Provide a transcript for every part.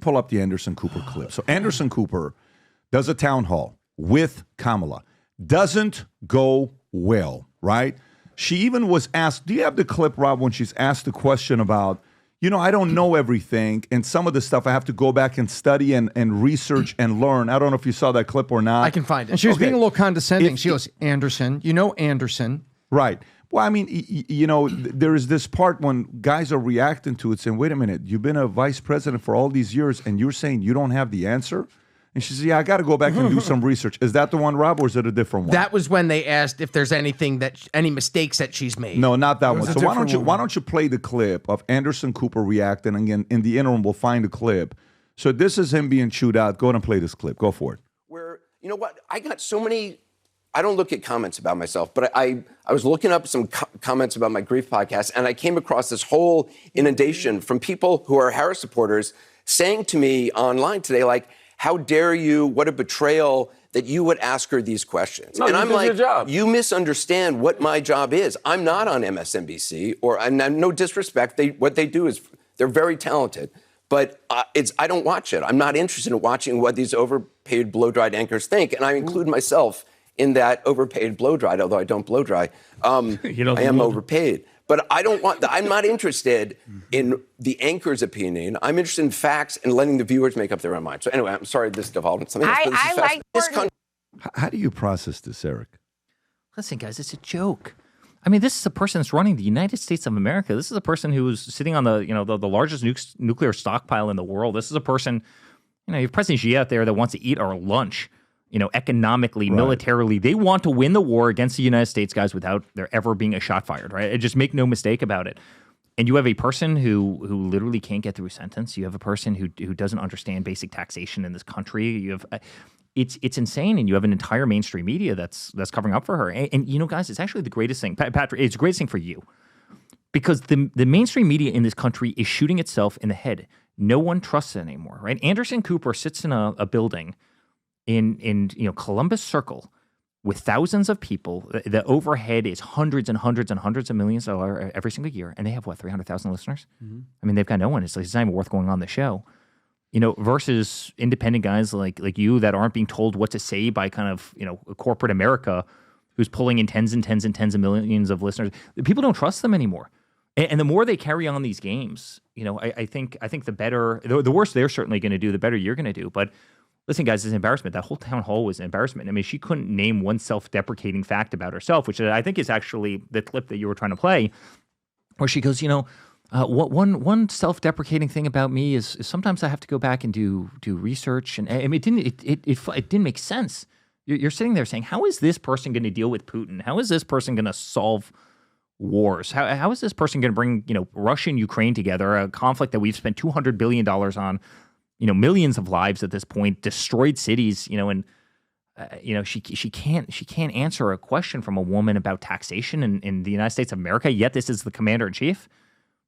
pull up the Anderson Cooper clip. So Anderson Cooper does a town hall with Kamala. Doesn't go well, right? She even was asked, do you have the clip, Rob, when she's asked the question about, I don't know everything, and some of the stuff I have to go back and study and research and learn. I don't know if you saw that clip or not. I can find it. And she was being a little condescending. She goes, Anderson, Anderson. Right. Well, I mean, there is this part when guys are reacting to it saying, wait a minute, you've been a vice president for all these years and you're saying you don't have the answer? And she says, yeah, I got to go back and do some research. Is that the one, Rob, or is it a different one? That was when they asked if there's any mistakes that she's made. No, not that one. So why don't you play the clip of Anderson Cooper reacting, and again, in the interim, we'll find the clip. So this is him being chewed out. Go ahead and play this clip. Go for it. Where, you know what, I got so many... I don't look at comments about myself, but I was looking up some comments about my grief podcast, and I came across this whole inundation from people who are Harris supporters saying to me online today, like, how dare you, what a betrayal that you would ask her these questions. No, and I'm like, your job. You misunderstand what my job is. I'm not on MSNBC, and no disrespect, what they do is, they're very talented. But I don't watch it. I'm not interested in watching what these overpaid blow-dried anchors think, and I include myself in that overpaid blow-dried, although I don't blow-dry. I am overpaid. But I'm not interested in the anchor's opinion. I'm interested in facts and letting the viewers make up their own mind. So anyway, I'm sorry this devolved into something else. But I like Gordon. How do you process this, Eric? Listen, guys, it's a joke. I mean, this is a person that's running the United States of America. This is a person who's sitting on the largest nuclear stockpile in the world. This is a person, you have President Xi out there that wants to eat our lunch. Economically, militarily, they want to win the war against the United States, guys, without there ever being a shot fired, right? Just make no mistake about it. And you have a person who literally can't get through a sentence. You have a person who doesn't understand basic taxation in this country. You have it's insane, and you have an entire mainstream media that's covering up for her. And guys, it's actually the greatest thing, Patrick. It's the greatest thing for you, because the mainstream media in this country is shooting itself in the head. No one trusts it anymore, right? Anderson Cooper sits in a building in Columbus Circle with thousands of people. The overhead is hundreds and hundreds and hundreds of millions of dollars every single year, and they have 300,000 listeners. Mm-hmm. I mean, they've got no one. It's not even worth going on the show, versus independent guys like you that aren't being told what to say by kind of corporate America, who's pulling in tens and tens and tens of millions of listeners. People don't trust them anymore, and the more they carry on these games, I think the better, the worse they're certainly going to do, the better you're going to do, but. Listen, guys, it's an embarrassment. That whole town hall was an embarrassment. I mean, she couldn't name one self-deprecating fact about herself, which I think is actually the clip that you were trying to play, where she goes, one self-deprecating thing about me is sometimes I have to go back and do research, and I mean, it didn't make sense. You're sitting there saying, how is this person going to deal with Putin? How is this person going to solve wars? How is this person going to bring Russia and Ukraine together, a conflict that we've spent $200 billion on? Millions of lives at this point, destroyed cities, and she can't answer a question from a woman about taxation in the United States of America. Yet this is the commander in chief.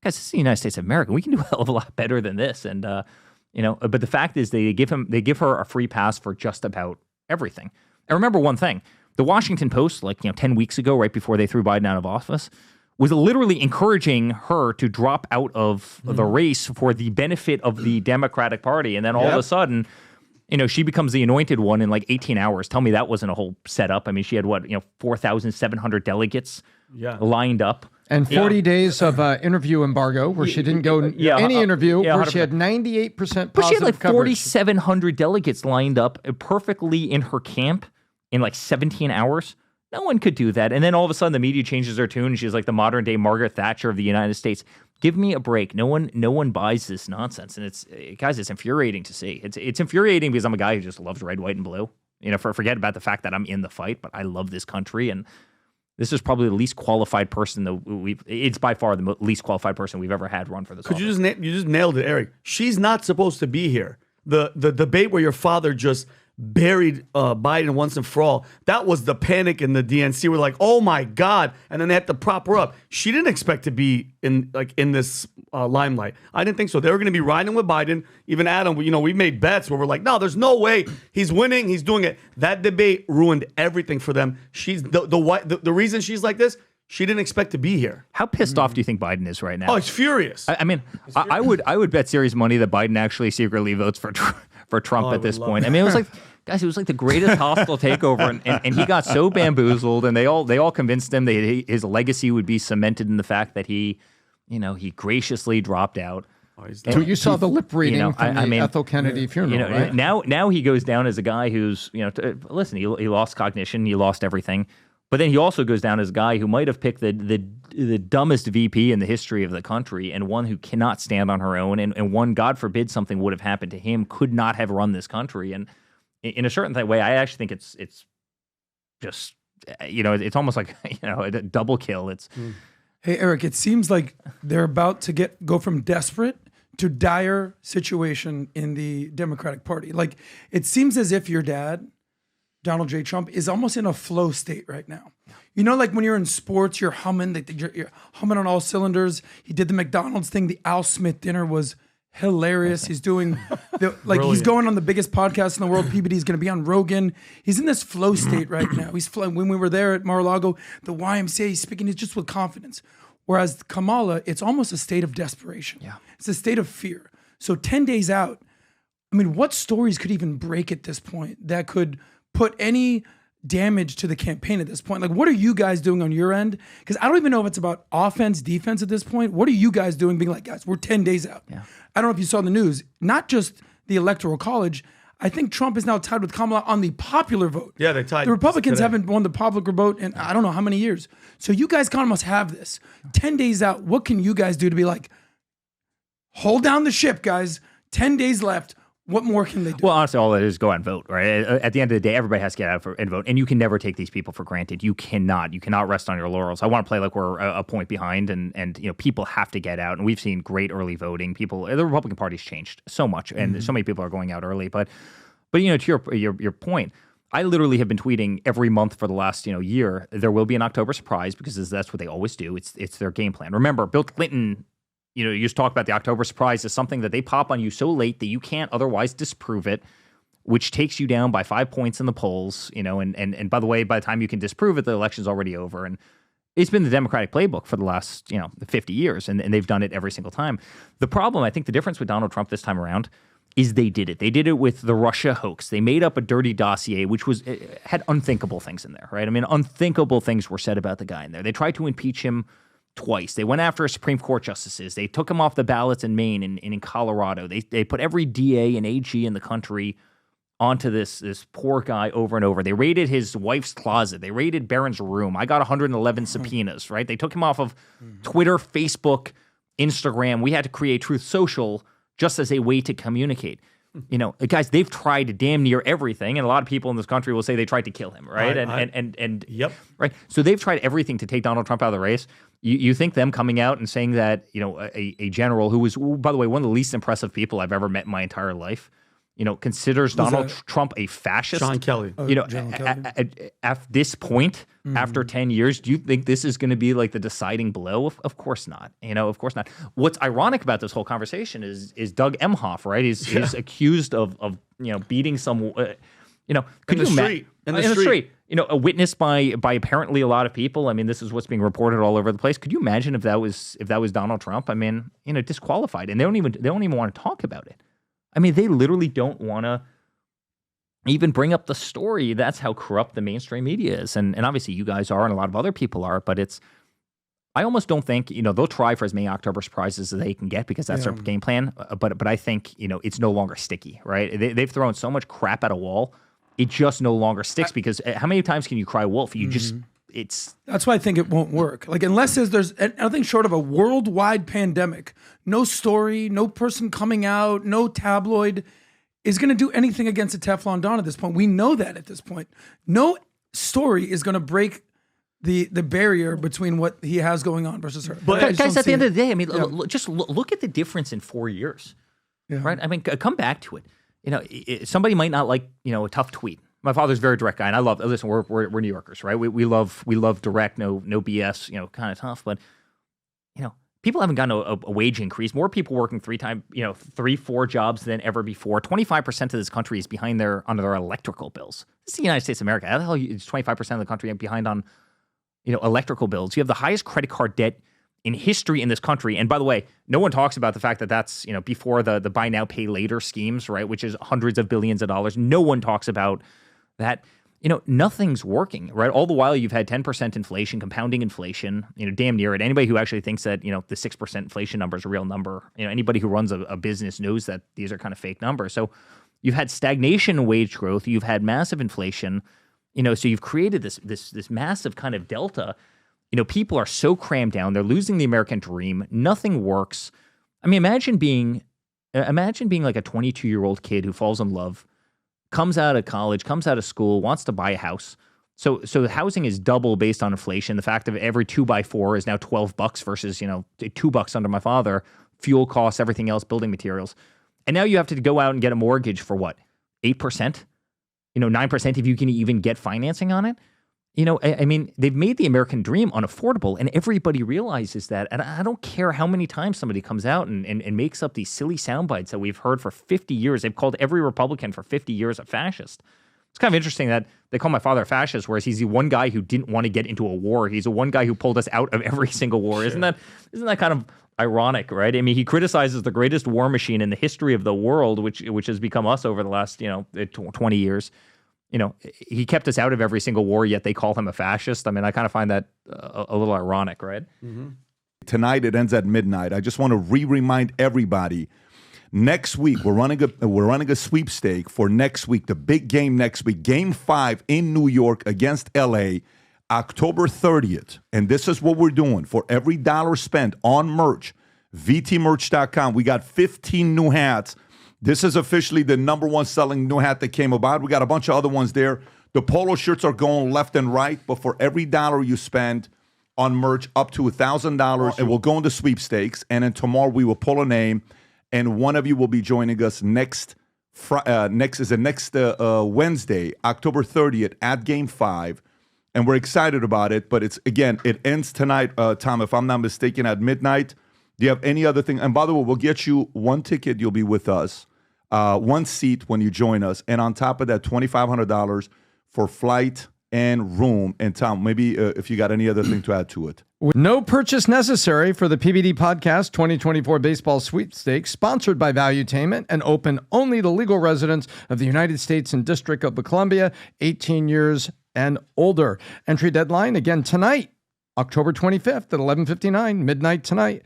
Guys, this is the United States of America. We can do a hell of a lot better than this. And but the fact is, they give her a free pass for just about everything. And remember one thing: the Washington Post, 10 weeks ago, right before they threw Biden out of office, was literally encouraging her to drop out of the race for the benefit of the Democratic Party. And then all of a sudden, she becomes the anointed one in 18 hours. Tell me that wasn't a whole setup. I mean, she had 4,700 delegates lined up. And 40 days of interview embargo where she didn't go any interview, where she had 98% positive But she had 4,700 coverage. delegates lined up perfectly in her camp in 17 hours. No one could do that. And then all of a sudden the media changes their tune. She's like the modern day Margaret Thatcher of the United States. Give me a break. No one buys this nonsense. And it's infuriating to see. It's infuriating because I'm a guy who just loves red, white, and blue. Forget about the fact that I'm in the fight, but I love this country. And this is probably the least qualified person it's by far the least qualified person we've ever had run for this office. You just nailed it, Eric. She's not supposed to be here. The debate where your father just buried Biden once and for all. That was the panic in the DNC. We're like, oh my God. And then they had to prop her up. She didn't expect to be in this limelight. I didn't think so. They were going to be riding with Biden. Even Adam, we made bets where we're like, no, there's no way he's winning. He's doing it. That debate ruined everything for them. She's the reason she's like this. She didn't expect to be here. How pissed off do you think Biden is right now? Oh, it's furious. I mean, I would bet serious money that Biden actually secretly votes for Trump at this point. I mean, it was like, guys, it was like the greatest hostile takeover, and he got so bamboozled, and they all convinced him that his legacy would be cemented in the fact that he graciously dropped out. So you saw the lip reading from the mean, Ethel Kennedy funeral, right? Now he goes down as a guy who's, listen, he lost cognition, he lost everything. But then he also goes down as a guy who might have picked the dumbest VP in the history of the country, and one who cannot stand on her own, and one, God forbid something would have happened to him, could not have run this country. And in a certain way, I actually think it's just, it's almost like, a double kill. It's Hey, Eric, it seems like they're about to go from desperate to dire situation in the Democratic Party. Like, it seems as if your dad, Donald J. Trump, is almost in a flow state right now. Like when you're in sports, you're humming, you're humming on all cylinders. He did the McDonald's thing. The Al Smith dinner was hilarious. He's doing, he's going on the biggest podcast in the world. PBD's going to be on Rogan. He's in this flow state right now. He's flying. When we were there at Mar-a-Lago, the YMCA, he's speaking just with confidence. Whereas Kamala, it's almost a state of desperation. Yeah. It's a state of fear. So 10 days out, I mean, what stories could even break at this point that could put any damage to the campaign at this point? Like, what are you guys doing on your end? Because I don't even know if it's about offense, defense at this point. What are you guys doing being like, guys, we're 10 days out? Yeah. I don't know if you saw the news, not just the Electoral College. I think Trump is now tied with Kamala on the popular vote. Yeah, they tied. The Republicans today. haven't won the popular vote in I don't know how many years. So you guys kind of must have this. 10 days out, what can you guys do to be like, hold down the ship, guys. 10 days left. What more can they do? Well, honestly, all that is go out and vote, right? At the end of the day, everybody has to get out and vote, and you can never take these people for granted. You cannot rest on your laurels. I want to play like we're a point behind, and people have to get out. And we've seen great early voting. The Republican Party's changed so much, and so many people are going out early. But to your point, I literally have been tweeting every month for the last year. There will be an October surprise because that's what they always do. It's their game plan. Remember, Bill Clinton. You used to talk about the October surprise as something that they pop on you so late that you can't otherwise disprove it, which takes you down by 5 points in the polls, and by the way, by the time you can disprove it, the election's already over. And it's been the Democratic playbook for the last, 50 years, and they've done it every single time. The problem, I think the difference with Donald Trump this time around is they did it. They did it with the Russia hoax. They made up a dirty dossier, which had unthinkable things in there, right? I mean, unthinkable things were said about the guy in there. They tried to impeach him twice. They went after Supreme Court justices. They took him off the ballots in Maine and in Colorado. They put every DA and AG in the country onto this poor guy over and over. They raided his wife's closet. They raided Barron's room. I got 111 subpoenas, right? They took him off of Twitter, Facebook, Instagram. We had to create Truth Social just as a way to communicate. Guys, they've tried damn near everything, and a lot of people in this country will say they tried to kill him, right? Yep. Right. So they've tried everything to take Donald Trump out of the race. You think them coming out and saying that, a general who was, by the way, one of the least impressive people I've ever met in my entire life, considers Donald Trump a fascist. Sean Kelly. At this point, after 10 years, do you think this is going to be like the deciding blow? Of course not. Of course not. What's ironic about this whole conversation is Doug Emhoff, right? He's accused of beating some, could in the street. In the street. A witness by apparently a lot of people. I mean, this is what's being reported all over the place. Could you imagine if that was Donald Trump? I mean, disqualified, and they don't even want to talk about it. I mean, they literally don't want to even bring up the story. That's how corrupt the mainstream media is. And obviously you guys are and a lot of other people are, but I almost don't think, they'll try for as many October surprises as they can get because that's their game plan. But I think, it's no longer sticky, right? They've thrown so much crap at a wall. It just no longer sticks because how many times can you cry wolf? You just, That's why I think it won't work. Like, unless there's nothing short of a worldwide pandemic, no story, no person coming out, no tabloid is going to do anything against a Teflon Don at this point. We know that at this point. No story is going to break the barrier between what he has going on versus her. But guys, at the end of the day, I mean, just look at the difference in 4 years, right? I mean, come back to it. Somebody might not like, a tough tweet. My father's a very direct guy, and I love. Listen, we're New Yorkers, right? We love direct, no BS, kind of tough. But people haven't gotten a wage increase. More people working 3-4 jobs than ever before. 25% of this country is behind on their electrical bills. This is the United States of America. How the hell is 25% of the country behind on electrical bills. You have the highest credit card debt in history in this country. And by the way, no one talks about the fact that that's, before the buy now, pay later schemes, right? Which is hundreds of billions of dollars. No one talks about that. Nothing's working, right? All the while you've had 10% inflation, compounding inflation, damn near it. Anybody who actually thinks that, the 6% inflation number is a real number, anybody who runs a business knows that these are kind of fake numbers. So you've had stagnation in wage growth. You've had massive inflation, so you've created this massive kind of delta. People are so crammed down. They're losing the American dream. Nothing works. I mean, imagine being like a 22-year-old kid who falls in love, comes out of college, comes out of school, wants to buy a house. So the housing is double based on inflation. The fact of every 2x4 is now $12 versus, $2 under my father. Fuel costs, everything else, building materials. And now you have to go out and get a mortgage for what? 8%? 9% if you can even get financing on it. I mean, they've made the American dream unaffordable, and everybody realizes that. And I don't care how many times somebody comes out and makes up these silly sound bites that we've heard for 50 years. They've called every Republican for 50 years a fascist. It's kind of interesting that they call my father a fascist, whereas he's the one guy who didn't want to get into a war. He's the one guy who pulled us out of every single war. Sure. Isn't that kind of ironic, right? I mean, he criticizes the greatest war machine in the history of the world, which has become us over the last 20 years. He kept us out of every single war, yet they call him a fascist. I mean, I kind of find that a little ironic, right? Mm-hmm. Tonight it ends at midnight. I just want to remind everybody. Next week we're running a sweepstake for next week, the big game next week, Game 5 in New York against LA, October 30th. And this is what we're doing. For every dollar spent on merch, vtmerch.com, we got 15 new hats. This is officially the number one selling new hat that came about. We got a bunch of other ones there. The polo shirts are going left and right, but for every dollar you spend on merch, up to $1,000, it will go into sweepstakes. And then tomorrow we will pull a name, and one of you will be joining us next Wednesday, October 30th at Game 5. And we're excited about it, but it ends tonight, Tom, if I'm not mistaken, at midnight. Do you have any other thing? And by the way, we'll get you one ticket. You'll be with us. One seat when you join us. And on top of that, $2,500 for flight and room. And Tom, maybe if you got any other thing to add to it. No purchase necessary for the PBD Podcast 2024 Baseball Sweepstakes, sponsored by Valuetainment and open only to legal residents of the United States and District of Columbia, 18 years and older. Entry deadline again tonight, October 25th at 11:59, midnight tonight.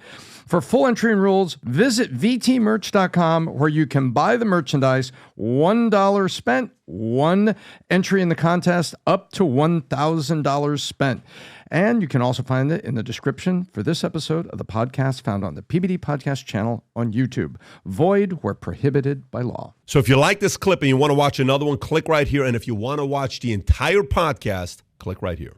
For full entry and rules, visit vtmerch.com, where you can buy the merchandise. $1 spent, one entry in the contest, up to $1,000 spent. And you can also find it in the description for this episode of the podcast, found on the PBD Podcast channel on YouTube. Void where prohibited by law. So if you like this clip and you want to watch another one, click right here. And if you want to watch the entire podcast, click right here.